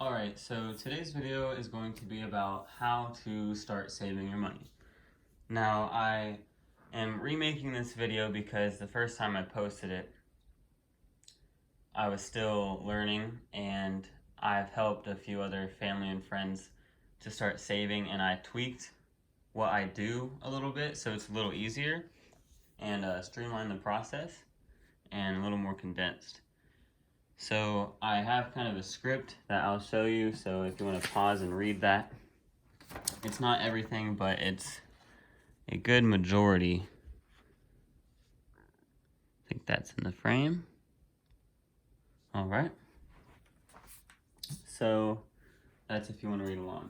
Alright, so today's video is going to be about how to start saving your money. Now, I am remaking this video because the first time I posted it, I was still learning, and I've helped a few other family and friends to start saving, and I tweaked what I do a little bit so it's a little easier and streamlined the process and a little more condensed. So I have kind of a script that I'll show you, so if you want to pause and read that. It's not everything, but it's a good majority. I think that's in the frame. All right. So that's if you want to read along.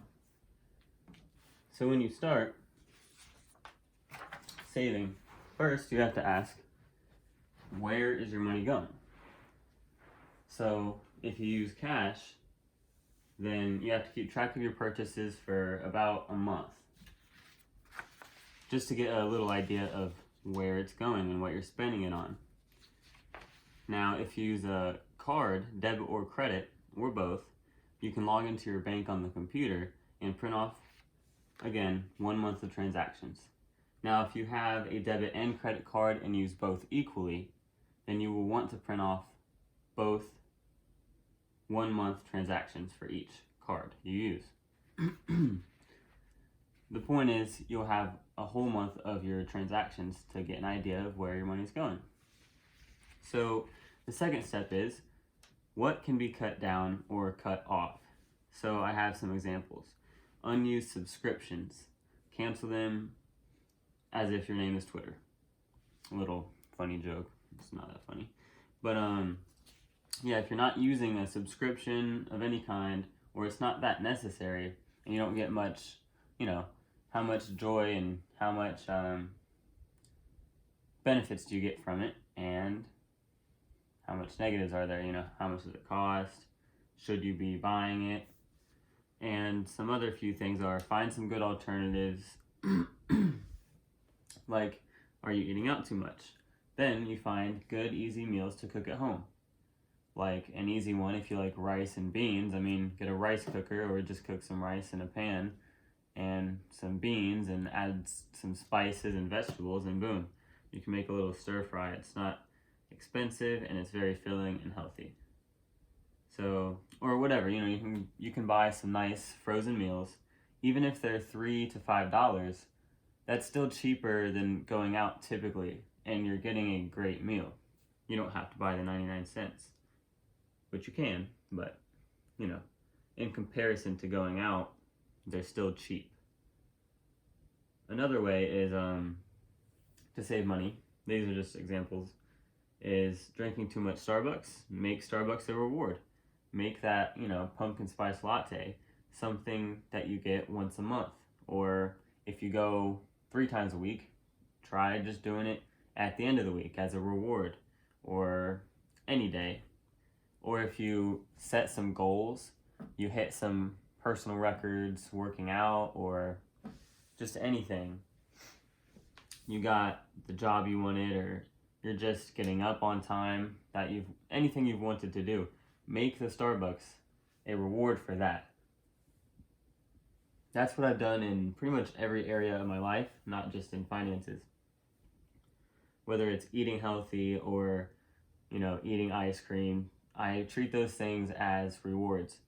So when you start saving, first you have to ask, where is your money going? So if you use cash, then you have to keep track of your purchases for about a month, just to get a little idea of where it's going and what you're spending it on. Now, if you use a card, debit or credit, or both, you can log into your bank on the computer and print off, again, 1 month of transactions. Now, if you have a debit and credit card and use both equally, then you will want to print off both 1 month transactions for each card you use. The point is, you'll have a whole month of your transactions to get an idea of where your money's going. So the second step is, what can be cut down or cut off? So I have some examples. Unused subscriptions. Cancel them as if your name is Twitter. A little funny joke. It's not that funny. But yeah, if you're not using a subscription of any kind, or it's not that necessary, and you don't get much, how much joy and how much benefits do you get from it, and how much negatives are there, how much does it cost, should you be buying it, and some other few things are, find some good alternatives, like, are you eating out too much? Then you find good, easy meals to cook at home. Like an easy one, if you like rice and beans, get a rice cooker, or just cook some rice in a pan and some beans and add some spices and vegetables, and boom, you can make a little stir fry. It's not expensive and it's very filling and healthy. So, or whatever, you can buy some nice frozen meals, even if they're $3 to $5. That's still cheaper than going out typically, and you're getting a great meal. You don't have to buy the 99 cents. Which you can, but, in comparison to going out, they're still cheap. Another way is, to save money, these are just examples, is drinking too much Starbucks. Make Starbucks a reward. Make that, pumpkin spice latte something that you get once a month. Or if you go 3 times a week, try just doing it at the end of the week as a reward, or any day. Or if you set some goals, you hit some personal records working out, or just anything. You got the job you wanted, or you're just getting up on time, anything you've wanted to do. Make the Starbucks a reward for that. That's what I've done in pretty much every area of my life, not just in finances. Whether it's eating healthy or, eating ice cream, I treat those things as rewards.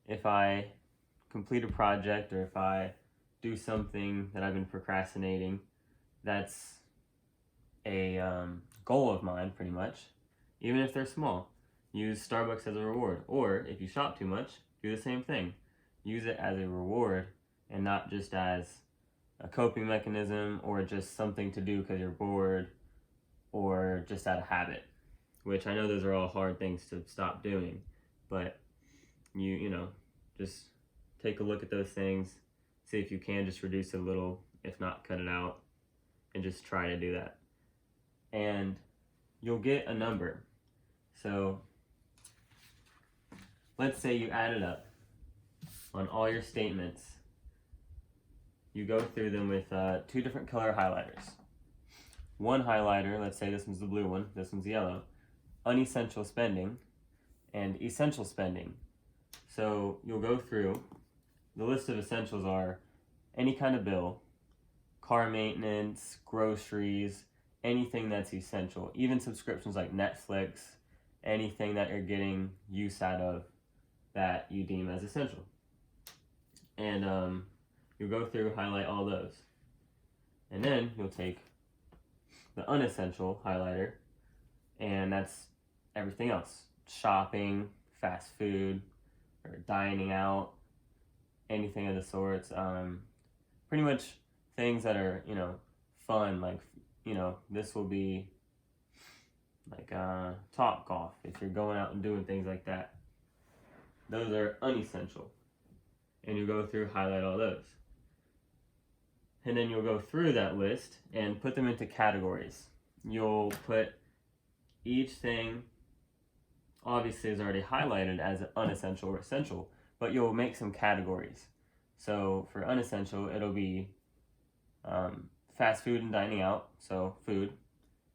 If I complete a project, or if I do something that I've been procrastinating, that's a goal of mine, pretty much. Even if they're small, use Starbucks as a reward. Or if you shop too much, do the same thing. Use it as a reward and not just as a coping mechanism, or just something to do because you're bored, or just out of habit. Which I know those are all hard things to stop doing, but just take a look at those things, see if you can just reduce it a little, if not cut it out, and just try to do that. And you'll get a number. So let's say you add it up on all your statements. You go through them with 2 different color highlighters. One highlighter, let's say this one's the blue one, this one's yellow, unessential spending, and essential spending. So you'll go through, the list of essentials are any kind of bill, car maintenance, groceries, anything that's essential, even subscriptions like Netflix, anything that you're getting use out of that you deem as essential. And you'll go through, highlight all those. And then you'll take the unessential highlighter, and that's everything else. Shopping, fast food, or dining out, anything of the sorts. Pretty much things that are, fun, like, this will be like Top Golf, if you're going out and doing things like that. Those are unessential. And you go through, highlight all those. And then you'll go through that list and put them into categories. You'll put each thing, obviously is already highlighted as unessential or essential, but you'll make some categories. So for unessential, it'll be fast food and dining out, so food.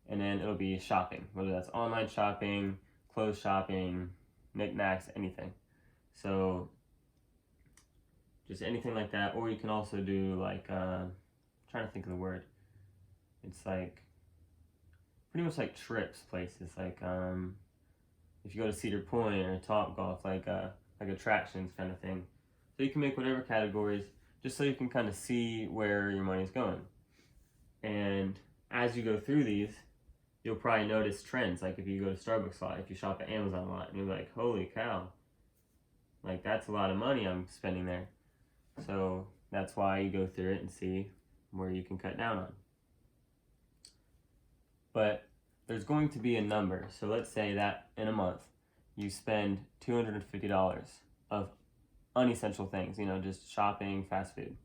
And then it'll be shopping, whether that's online shopping, clothes shopping, knickknacks, anything. So just anything like that. Or you can also do like, trying to think of the word. It's like, pretty much like trips places. Like if you go to Cedar Point or Top Golf, like attractions kind of thing. So you can make whatever categories, just so you can kind of see where your money's going. And as you go through these, you'll probably notice trends. Like if you go to Starbucks a lot, if you shop at Amazon a lot, and you're like, holy cow, like that's a lot of money I'm spending there. So that's why you go through it and see where you can cut down on. But there's going to be a number. So let's say that in a month you spend $250 of unessential things, just shopping, fast food.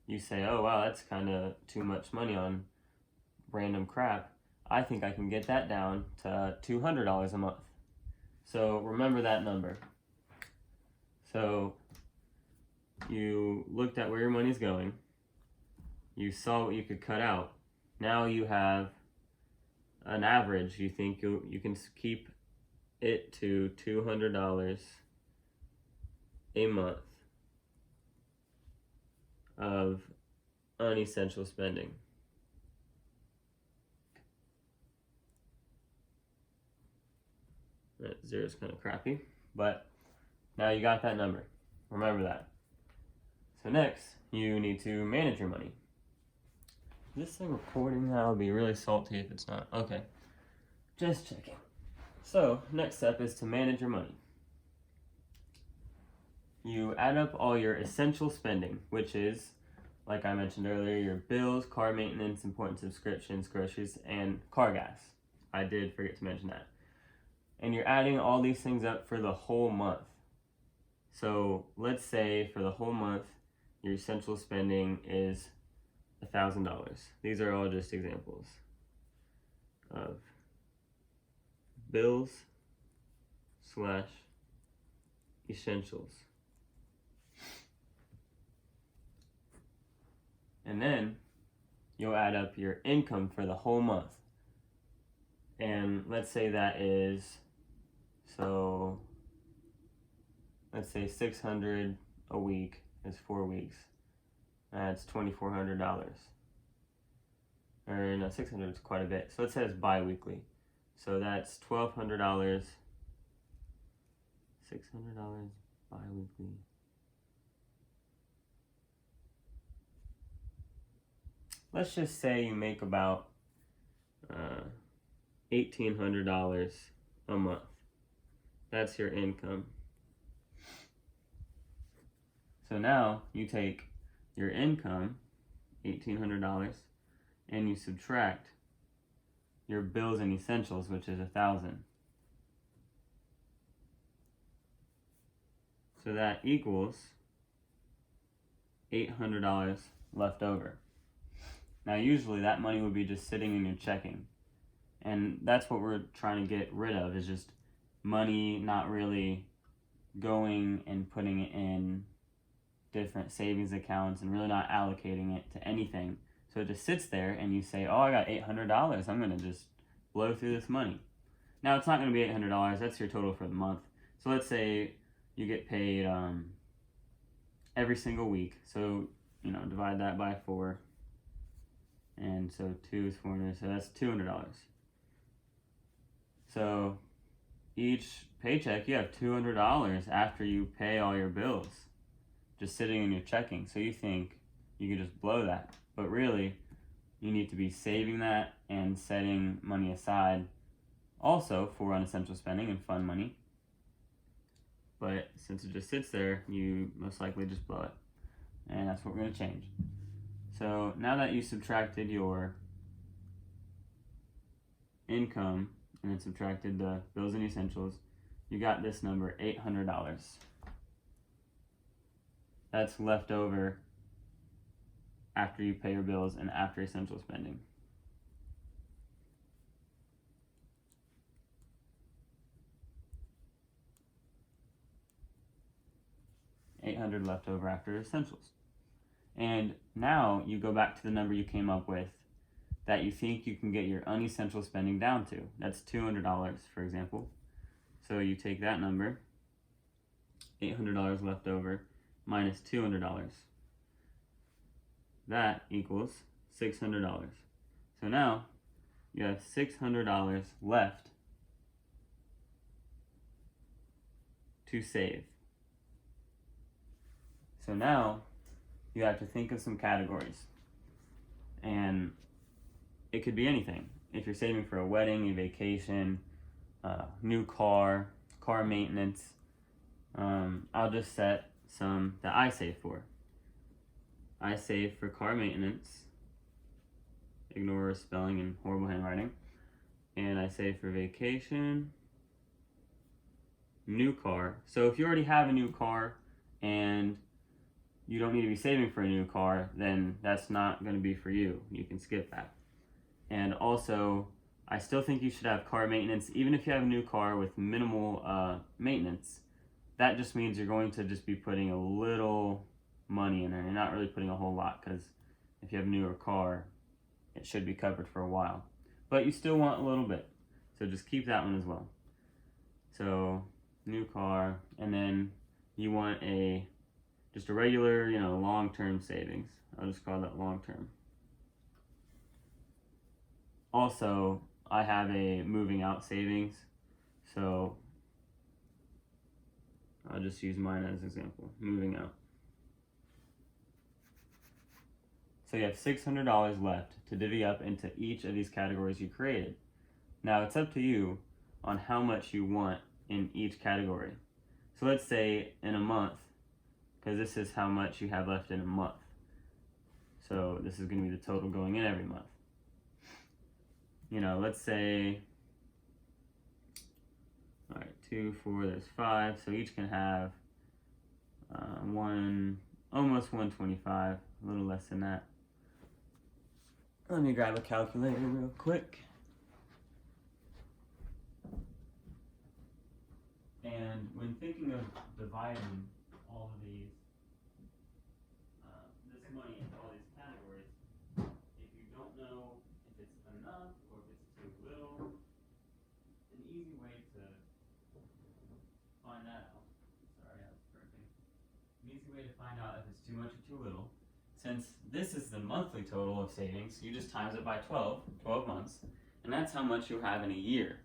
You say, oh wow, that's kind of too much money on random crap. I think I can get that down to $200 a month. So remember that number. So you looked at where your money's going. You saw what you could cut out. Now you have an average. You think you can keep it to $200 a month of unessential spending. That zero's kind of crappy, but now you got that number. Remember that. So next, you need to manage your money. Is this thing recording? That'll be really salty if it's not. Okay, just checking. So next step is to manage your money. You add up all your essential spending, which is, like I mentioned earlier, your bills, car maintenance, important subscriptions, groceries, and car gas. I did forget to mention that. And you're adding all these things up for the whole month. So let's say for the whole month, your essential spending is $1,000. These are all just examples of bills / essentials. And then you'll add up your income for the whole month. And let's say that is, so let's say $600 a week is 4 weeks. That's $2,400. Or no, 600 is quite a bit. So let's say it's bi-weekly. So that's $1,200, $600 bi-weekly. Let's just say you make about $1,800 a month. That's your income. So now you take your income, $1,800, and you subtract your bills and essentials, which is $1,000. So that equals $800 left over. Now usually that money would be just sitting in your checking. And that's what we're trying to get rid of, is just money not really going and putting it in different savings accounts and really not allocating it to anything. So it just sits there and you say, oh, I got $800. I'm going to just blow through this money. Now it's not going to be $800. That's your total for the month. So let's say you get paid every single week. So, divide that by 4. And so 2 is 400, so that's $200. So each paycheck, you have $200 after you pay all your bills, just sitting in your checking. So you think you can just blow that. But really, you need to be saving that and setting money aside also for unessential spending and fun money. But since it just sits there, you most likely just blow it. And that's what we're going to change. So now that you subtracted your income and then subtracted the bills and essentials, you got this number, $800. That's left over after you pay your bills and after essential spending. $800 left over after essentials. And now you go back to the number you came up with that you think you can get your unessential spending down to. That's $200, for example. So you take that number, $800 left over, minus $200. That equals $600. So now you have $600 left to save. So now you have to think of some categories. And it could be anything. If you're saving for a wedding, a vacation, new car, car maintenance, I'll just set some that I save for. I save for car maintenance, ignore spelling and horrible handwriting, and I save for vacation, new car. So if you already have a new car and you don't need to be saving for a new car, then that's not going to be for you. You can skip that. And also, I still think you should have car maintenance, even if you have a new car with minimal maintenance. That just means you're going to just be putting a little money in there. You're not really putting a whole lot, because if you have a newer car, it should be covered for a while. But you still want a little bit, so just keep that one as well. So, new car, and then you want just a regular, long-term savings. I'll just call that long-term. Also, I have a moving out savings, so I'll just use mine as an example, moving out. So you have $600 left to divvy up into each of these categories you created. Now it's up to you on how much you want in each category. So let's say in a month, because this is how much you have left in a month. So this is going to be the total going in every month. Let's say, all right, 2, 4, there's 5, so each can have almost 125, a little less than that. Let me grab a calculator real quick. And when thinking of dividing all of these, this money into all these categories, if you don't know if it's enough or if it's too little, an easy way to find that out, sorry, I was burping. An easy way to find out if it's too much or too little, since this is the monthly total of savings, you just times it by 12 months, and that's how much you have in a year.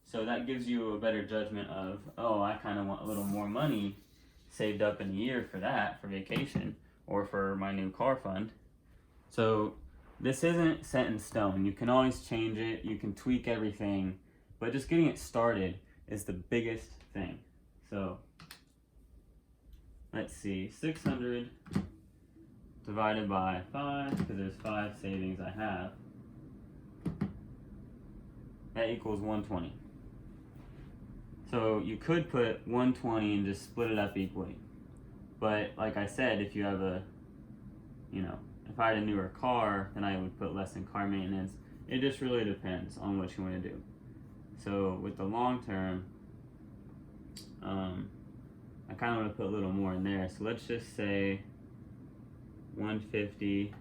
So that gives you a better judgment of, I kind of want a little more money saved up in a year for that, for vacation, or for my new car fund. So this isn't set in stone. You can always change it, you can tweak everything, but just getting it started is the biggest thing. So let's see, 600 divided by 5, because there's 5 savings I have, that equals 120. So you could put 120 and just split it up equally. But like I said, if you have if I had a newer car, then I would put less in car maintenance. It just really depends on what you want to do. So with the long term, I kind of want to put a little more in there. So let's just say 150,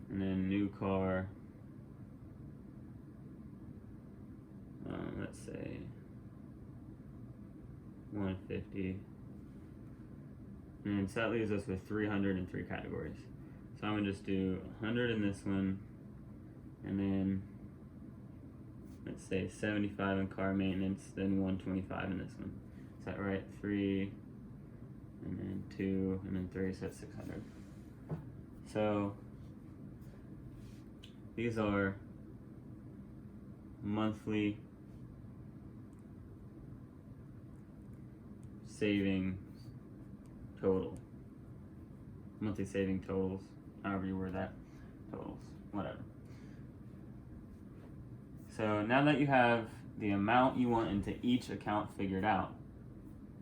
and then new car, let's say 150. And so that leaves us with 300 in 3 categories. So I'm gonna just do 100 in this one, and then let's say 75 in car maintenance, then 125 in this one. Is that right? 3, and then 2, and then 3, so that's 600. So these are monthly saving total. Monthly saving totals, however you word that. Totals, whatever. So now that you have the amount you want into each account figured out,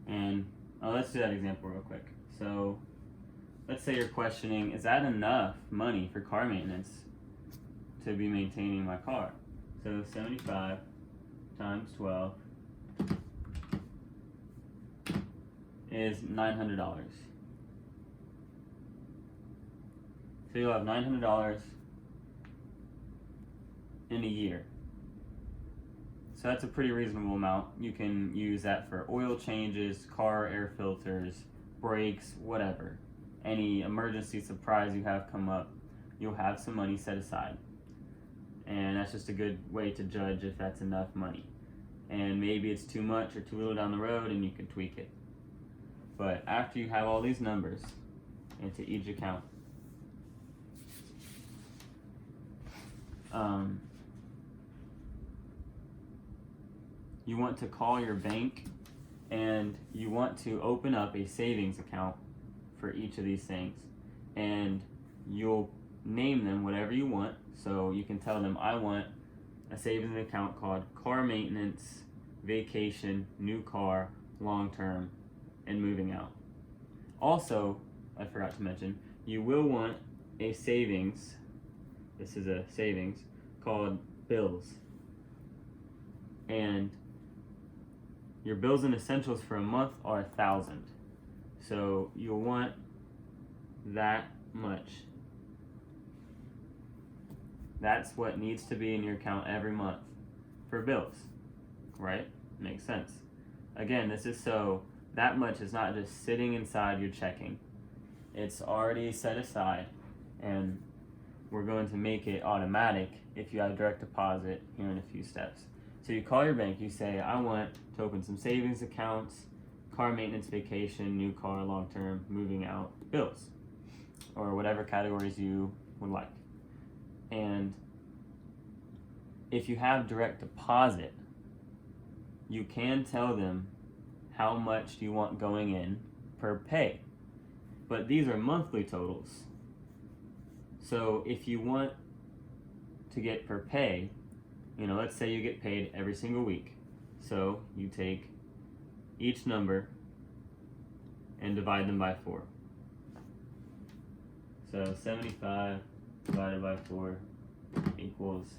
and let's do that example real quick. So let's say you're questioning, is that enough money for car maintenance to be maintaining my car? So 75 times 12 is $900. So you'll have $900 in a year. So that's a pretty reasonable amount. You can use that for oil changes, car air filters, brakes, whatever. Any emergency surprise you have come up, you'll have some money set aside. And that's just a good way to judge if that's enough money. And maybe it's too much or too little down the road and you can tweak it. But after you have all these numbers into each account, you want to call your bank and you want to open up a savings account for each of these things. And you'll name them whatever you want. So you can tell them, I want a savings account called car maintenance, vacation, new car, long term, and moving out. Also, I forgot to mention, you will want a savings, this is a savings, called bills. And your bills and essentials for a month are $1,000. So you'll want that much. That's what needs to be in your account every month for bills, right? Makes sense. Again, this is so that much is not just sitting inside your checking. It's already set aside, and we're going to make it automatic if you have direct deposit here in a few steps. So you call your bank, you say, I want to open some savings accounts, car maintenance, vacation, new car, long-term, moving out, bills, or whatever categories you would like. And if you have direct deposit, you can tell them how much do you want going in per pay. But these are monthly totals. So if you want to get per pay, let's say you get paid every single week. So you take each number and divide them by 4. So 75 divided by 4 equals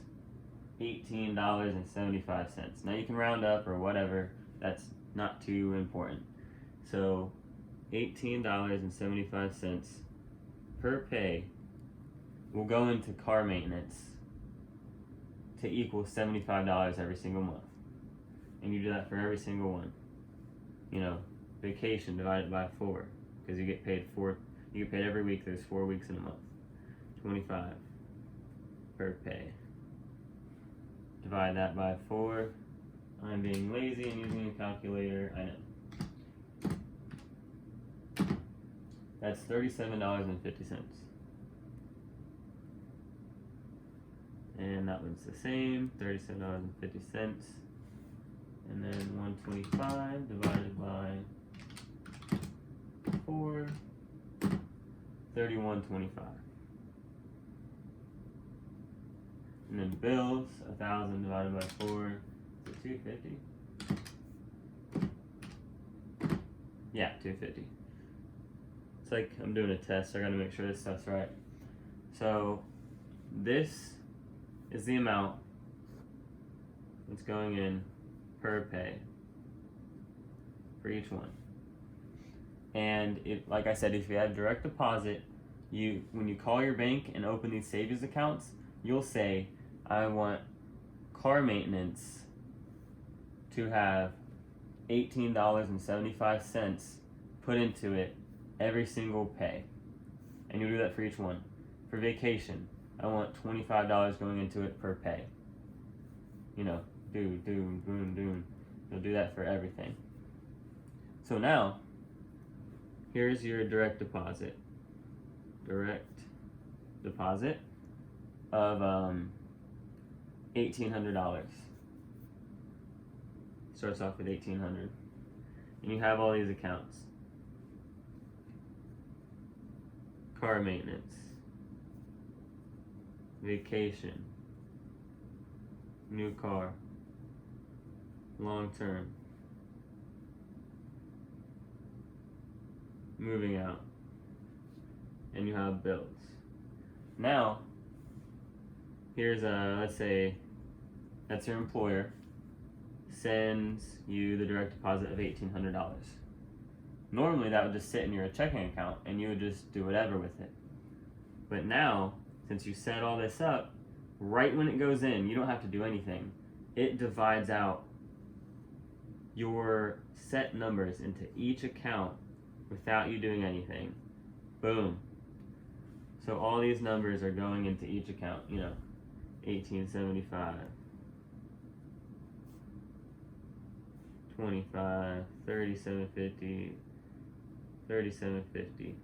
$18.75. Now you can round up or whatever, that's not too important. So $18.75 per pay will go into car maintenance to equal $75 every single month. And you do that for every single one. Vacation divided by 4, because you get paid every week, there's 4 weeks in a month. 25 per pay. Divide that by 4. I'm being lazy and using a calculator, I know. That's $37.50. And that one's the same, $37.50. And then 125 divided by 4, $31.25. And then bills, 1,000 divided by 4, is it 250? Yeah, 250. It's like I'm doing a test, so I gotta make sure this stuff's right. So this is the amount that's going in per pay for each one. And like I said, if you have direct deposit, when you call your bank and open these savings accounts, you'll say, I want car maintenance to have $18.75 put into it every single pay. And you do that for each one. For vacation, I want $25 going into it per pay. You know, boom. You'll do that for everything. So now, here's your direct deposit. Direct deposit of $1,800. Starts off with $1,800, and you have all these accounts. Car maintenance, vacation, new car, long term, moving out, and you have bills. Now, here's let's say that's your employer sends you the direct deposit of $1,800. Normally that would just sit in your checking account and you would just do whatever with it. But now, since you set all this up, right when it goes in, you don't have to do anything. It divides out your set numbers into each account without you doing anything. Boom. So all these numbers are going into each account, you know, 1875, 25, 3750, 3750,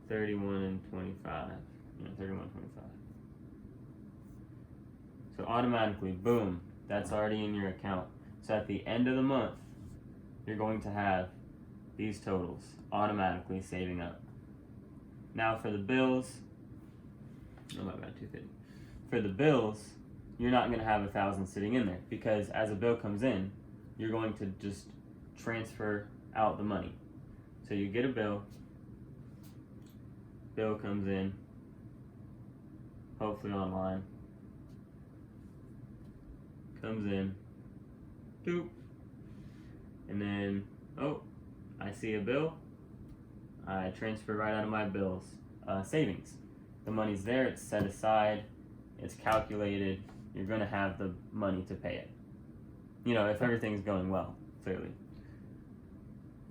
31 and 25, 31.25. So automatically, boom, that's already in your account. So at the end of the month, you're going to have these totals automatically saving up. Now for the bills, oh my bad, 250. For the bills, you're not going to have 1,000 sitting in there because as a bill comes in, you're going to just transfer out the money. So you get a bill comes in, hopefully online, comes in, doop, and then, oh, I see a bill, I transfer right out of my bills savings. The money's there, it's set aside, it's calculated, you're going to have the money to pay it. You know, if everything's going well, clearly.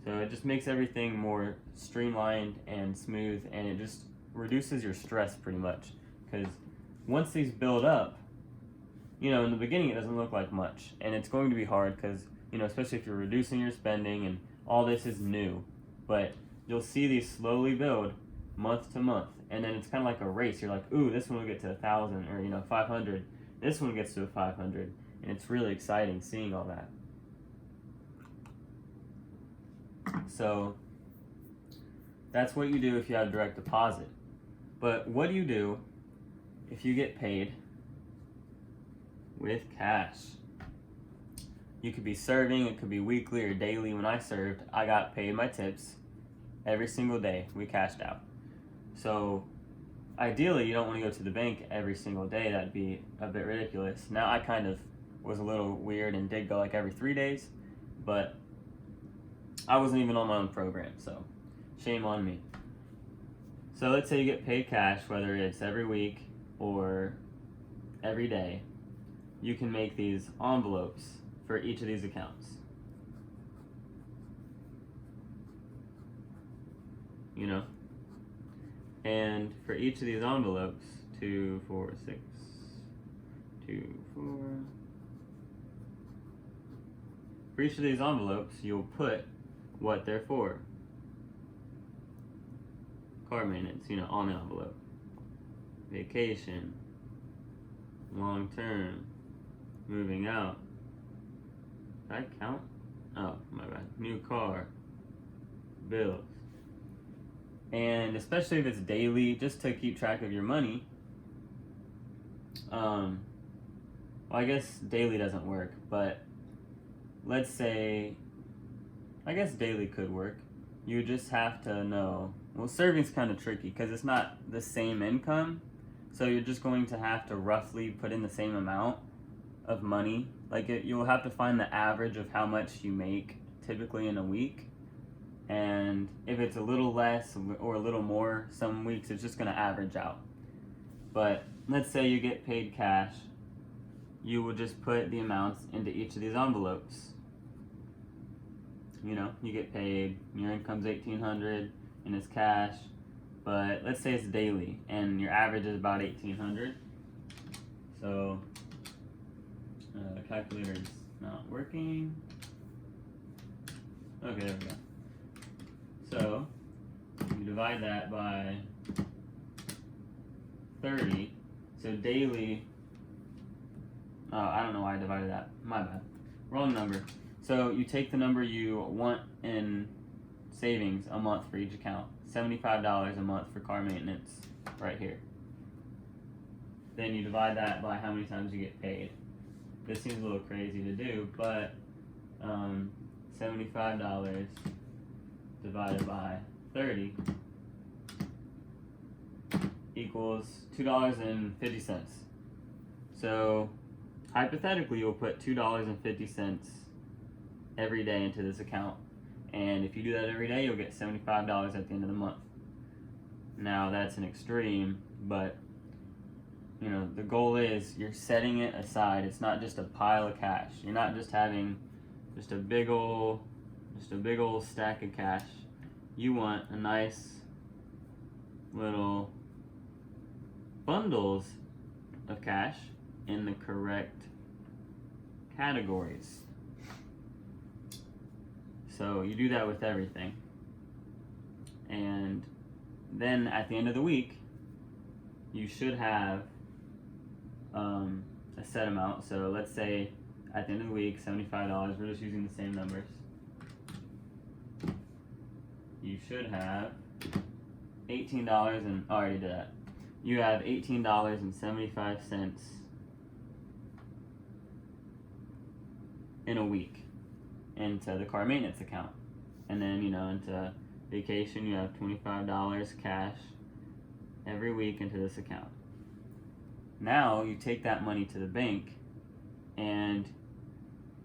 So it just makes everything more streamlined and smooth, and it just reduces your stress pretty much. Because once these build up, you know, in the beginning it doesn't look like much, and it's going to be hard because, you know, especially if you're reducing your spending and all this is new. But you'll see these slowly build month to month, and then it's kind of like a race. You're like, ooh, this one will get to 1,000 or, you know, 500. This one gets to 500, and it's really exciting seeing all that. So that's what you do if you have direct deposit. But what do you do if you get paid with cash? You could be serving, it could be weekly or daily. When I served, I got paid my tips every single day. We cashed out. So ideally, you don't want to go to the bank every single day. That'd be a bit ridiculous. Now I kind of was a little weird and did go like every 3 days, but I wasn't even on my own program, so shame on me. So let's say you get paid cash, whether it's every week or every day. You can make these envelopes for each of these accounts. You know? And for each of these envelopes, 2, 4, 6, 2, 4. For each of these envelopes, you'll put what they're for. Car maintenance, you know, on the envelope. Vacation, long term, moving out. Did I count? Oh, my bad. New car, bills. And especially if it's daily, just to keep track of your money. Well, I guess daily doesn't work, but let's say, I guess daily could work. You just have to know, well, serving's kind of tricky because it's not the same income, so you're just going to have to roughly put in the same amount of money. Like you'll have to find the average of how much you make typically in a week, and if it's a little less or a little more some weeks, it's just going to average out. But let's say you get paid cash, you will just put the amounts into each of these envelopes. you know, you get paid, your income's $1,800 and it's cash, but let's say it's daily and your average is about $1,800. So the calculator's not working. Okay, there we go. So you divide that by 30. So daily, I don't know why I divided that. My bad. Wrong number. So you take the number you want in savings a month for each account. $75 a month for car maintenance right here. Then you divide that by how many times you get paid. This seems a little crazy to do, but $75 divided by 30 equals $2.50. So hypothetically, you'll put $2.50 every day into this account, and if you do that every day, you'll get $75 at the end of the month. Now that's an extreme, but you know, the goal is you're setting it aside. It's not just a pile of cash. You're not just having just a big old stack of cash. You want a nice little bundles of cash in the correct categories. So you do that with everything. And then at the end of the week, you should have a set amount. So let's say at the end of the week, $75. We're just using the same numbers. You should have $18 and I already did that. You have $18.75 in a week into the car maintenance account. And then, you know, into vacation, you have $25 cash every week into this account. Now you take that money to the bank and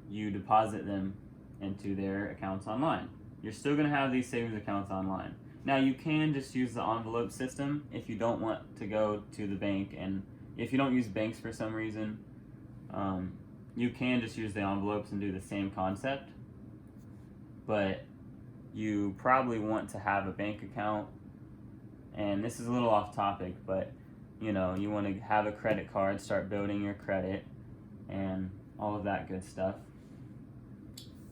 you deposit them into their accounts online. You're still going to have these savings accounts online. Now you can just use the envelope system if you don't want to go to the bank, and if you don't use banks for some reason, you can just use the envelopes and do the same concept. But you probably want to have a bank account, and this is a little off topic, but you know, you want to have a credit card, start building your credit and all of that good stuff,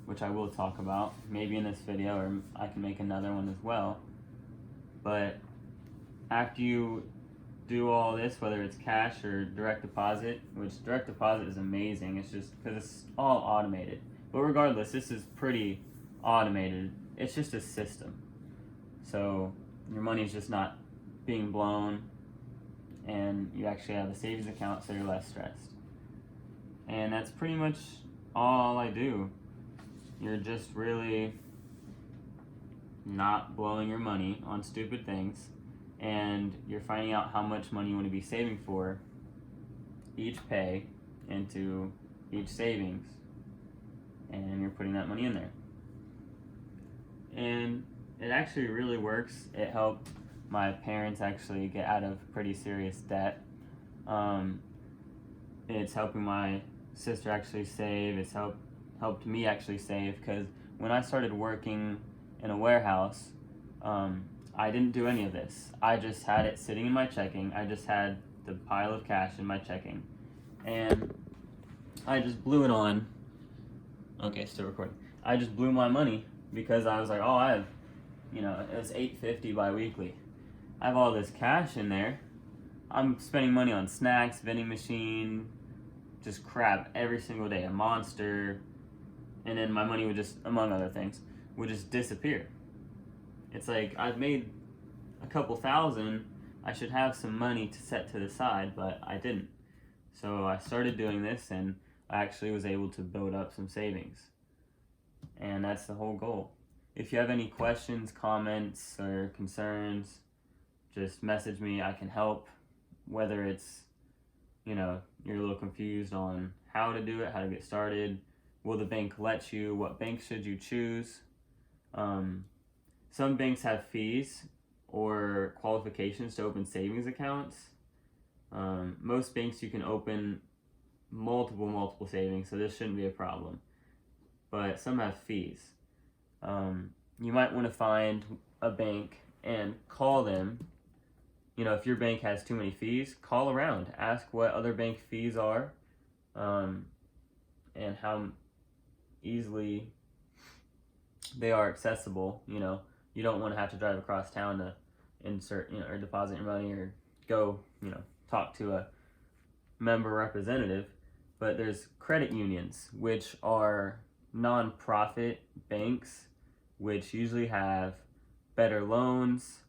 which I will talk about maybe in this video, or I can make another one as well. But after you do all this, whether it's cash or direct deposit, which direct deposit is amazing, it's just because it's all automated. But regardless, this is pretty automated. It's just a system. So your money's just not being blown, and you actually have a savings account, so you're less stressed. And that's pretty much all I do. You're just really not blowing your money on stupid things, and you're finding out how much money you want to be saving for each pay into each savings, and you're putting that money in there. And it actually really works. It helped my parents actually get out of pretty serious debt. It's helping my sister actually save. It's helped me actually save, because when I started working in a warehouse, I didn't do any of this. I just had it sitting in my checking. I just had the pile of cash in my checking, and I just blew it on. Okay, still recording. I just blew my money because I was like, oh, I have, you know, it was $8.50 bi-weekly. I have all this cash in there. I'm spending money on snacks, vending machine, just crap every single day, a Monster, and then my money would just, among other things, would just disappear. It's like, I've made a couple thousand, I should have some money to set to the side, but I didn't. So I started doing this, and I actually was able to build up some savings. And that's the whole goal. If you have any questions, comments, or concerns, just message me. I can help, whether it's, you know, you're a little confused on how to do it, how to get started. Will the bank let you? What bank should you choose? Some banks have fees or qualifications to open savings accounts. Most banks you can open multiple savings, so this shouldn't be a problem. But some have fees. You might want to find a bank and call them. You know, if your bank has too many fees, call around, ask what other bank fees are, and how easily they are accessible. You know, you don't want to have to drive across town to insert, you know, or deposit your money, or go, you know, talk to a member representative. But there's credit unions, which are non-profit banks, which usually have better loans,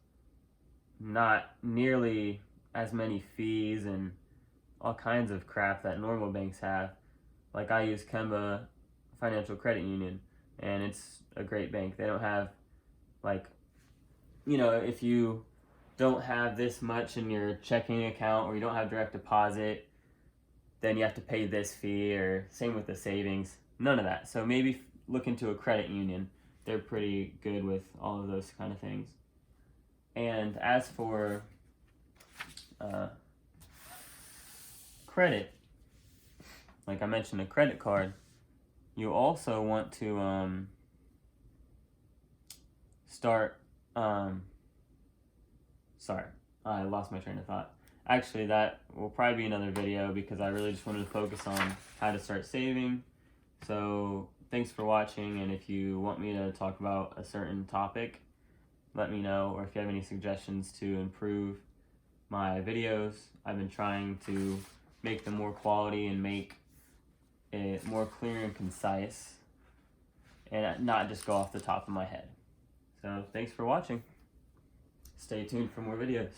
not nearly as many fees, and all kinds of crap that normal banks have. Like, I use Kemba Financial Credit Union, and it's a great bank. They don't have, like, you know, if you don't have this much in your checking account, or you don't have direct deposit, then you have to pay this fee, or same with the savings. None of that. So maybe look into a credit union. They're pretty good with all of those kind of things. And as for credit, like I mentioned, a credit card, you also want to start. Sorry, I lost my train of thought. Actually, that will probably be another video, because I really just wanted to focus on how to start saving. So thanks for watching, and if you want me to talk about a certain topic, let me know, or if you have any suggestions to improve my videos. I've been trying to make them more quality and make it more clear and concise, and not just go off the top of my head. So thanks for watching. Stay tuned for more videos.